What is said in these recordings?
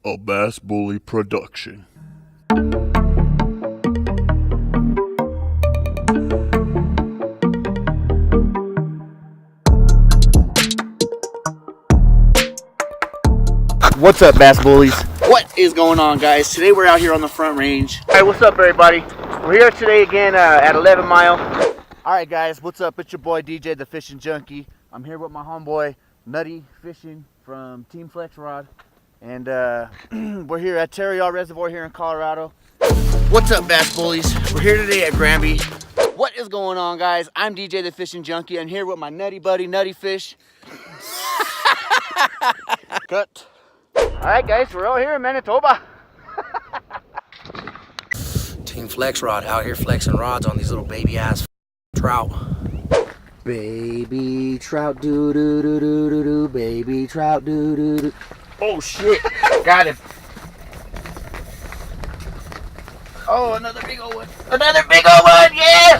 A Bass Bully production. What's up, Bass Bullies? What is going on, guys? Today we're out here on the front range. All right, what's up, everybody? We're here today again at 11 Mile. All right, guys, what's up? It's your boy DJ, the Fishing Junkie. I'm here with my homeboy Nutty Fishing from Team Flex Rod, and we're here at Terrell Reservoir here in Colorado. What's up, Bass Bullies? We're here today at Granby. What is going on, guys? I'm DJ, the Fishing Junkie. I'm here with my nutty buddy, Nutty Fish. Cut. Alright, guys, we're out here in Manitoba. Team Flex Rod out here flexing rods on these little baby ass trout. Baby trout, doo doo doo doo doo doo. Baby trout, doo doo doo. Oh shit! Got him. Oh, another big old one. Another big old one, yeah!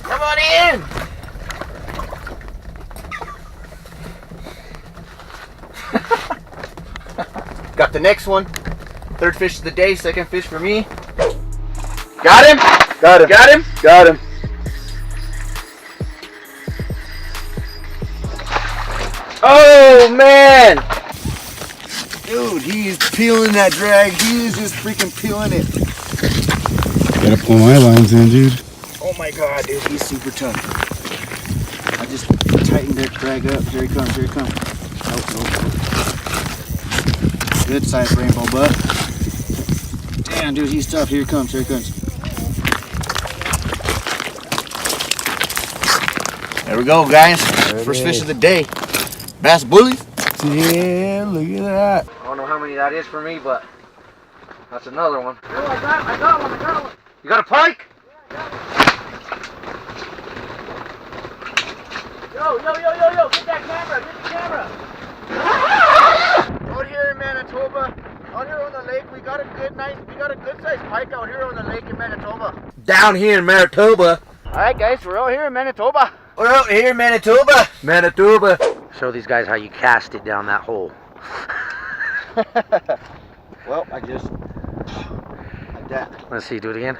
Come on in! Got the next one. Third fish of the day, second fish for me. Got him! Got him! Got him! Got him! Oh man! Dude, he's peeling that drag. He's just freaking peeling it. Gotta pull my lines in, dude. Oh my god, dude, he's super tough. I just tightened that drag up. Here he comes, here he comes. Oh. Good size rainbow butt. Damn, dude, he's tough. Here he comes, here he comes. There we go, guys. First fish of the day. Bass Bullies. Yeah, look at that. I don't know how many that is for me, but that's another one. Oh, I got one. You got a pike? Yo, get that camera, get the camera. Out here in Manitoba, out here on the lake, we got a good sized pike out here on the lake in Manitoba. Down here in Manitoba. Alright guys, we're out here in Manitoba. We're out here in Manitoba. Manitoba. Show these guys how you cast it down that hole. Well, like that. Let's see, do it again.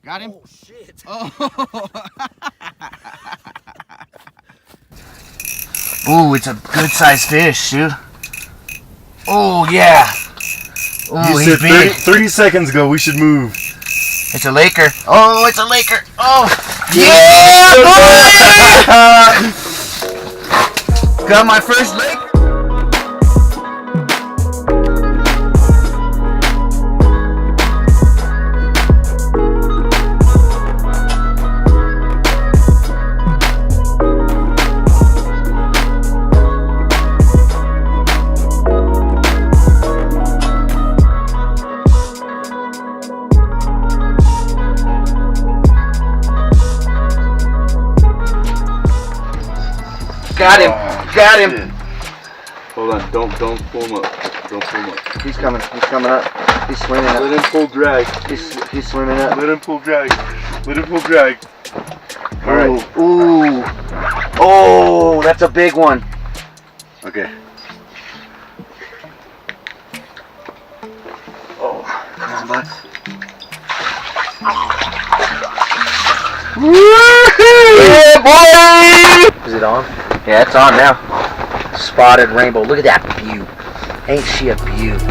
Got him? Oh shit. Oh. Ooh, it's a good sized fish, dude. Oh yeah. You Oh, he's said big. 30 seconds ago we should move. It's a laker. Oh, it's a laker. Oh, yeah, boy! Got my first laker. Got him! Got him! Hold on, don't pull him up. Don't pull him up. He's coming up. He's swimming up. Let him pull drag. He's swimming up. Let him pull drag. Let him pull drag. Alright. Ooh. Oh, that's a big one. Okay. Oh, come on, bud. Yeah, boy! Is it on? Yeah, it's on now. Spotted rainbow. Look at that beaut. Ain't she a beaut?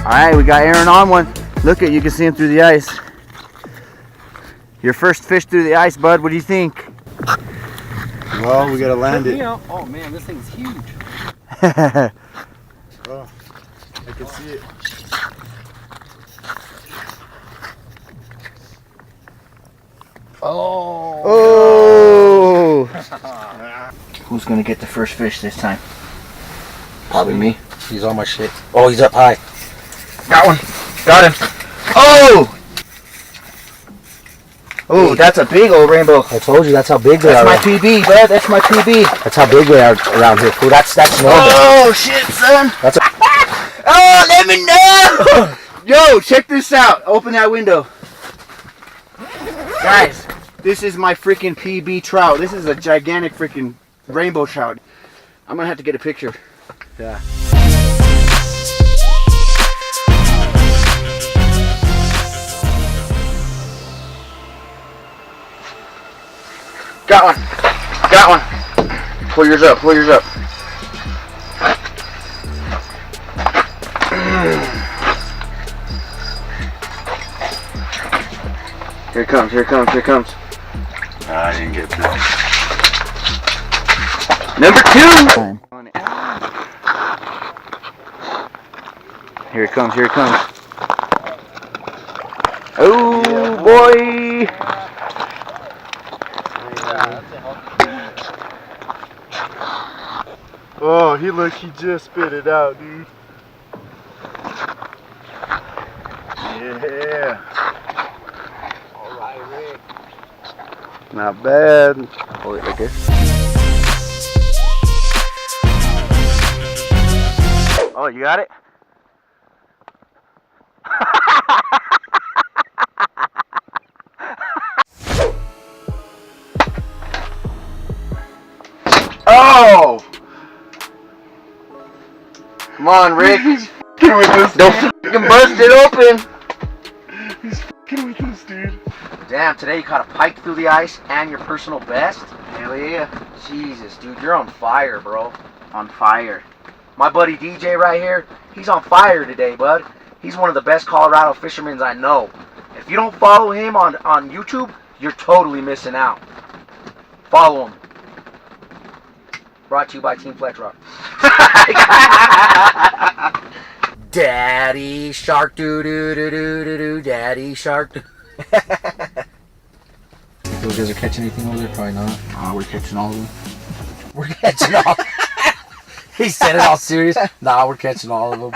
Alright, we got Aaron on one. Look at, you can see him through the ice. Your first fish through the ice, bud. What do you think? Well, we gotta land it. Oh man, this thing's huge. Oh, I can see it. Oh! Who's gonna get the first fish this time? Probably me. He's on my shit. Oh, he's up high. Got one. Got him. Oh! Oh, that's a big old rainbow. I told you that's how big they are. That's my PB, bud. That's my PB. That's how big they are around here. Fool. That's normal. Oh shit, son. That's a Oh, let me know. Yo, check this out. Open that window. Guys, this is my freaking PB trout. This is a gigantic freaking rainbow trout. I'm gonna have to get a picture. Yeah. Got one. Got one. Pull yours up. Pull yours up. Here it comes. Here it comes. Here it comes. I didn't get that. Number 2. Here it comes. Here it comes. Oh boy. Oh, he just spit it out, dude. Yeah. Alright, Rick. Not bad. Hold it like this. Oh, you got it? Oh! Come on, Rick. Get with this. Don't fucking bust it open. He's fucking with this, dude. Damn, today you caught a pike through the ice and your personal best? Hell yeah. Jesus, dude, you're on fire, bro. On fire. My buddy DJ right here, he's on fire today, bud. He's one of the best Colorado fishermen I know. If you don't follow him on YouTube, you're totally missing out. Follow him. Brought to you by Team Flex Rock. Daddy shark doo doo doo doo doo doo. Daddy shark doo. Those guys are catching anything over there? Probably not. Oh, we're catching all of them. We're catching all. He said it all serious. Nah, we're catching all of them.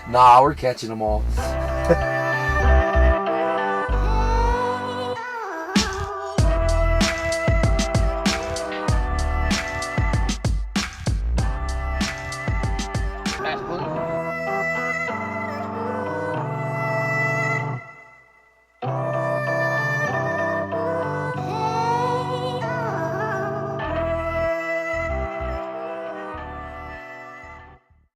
Nah, we're catching them all.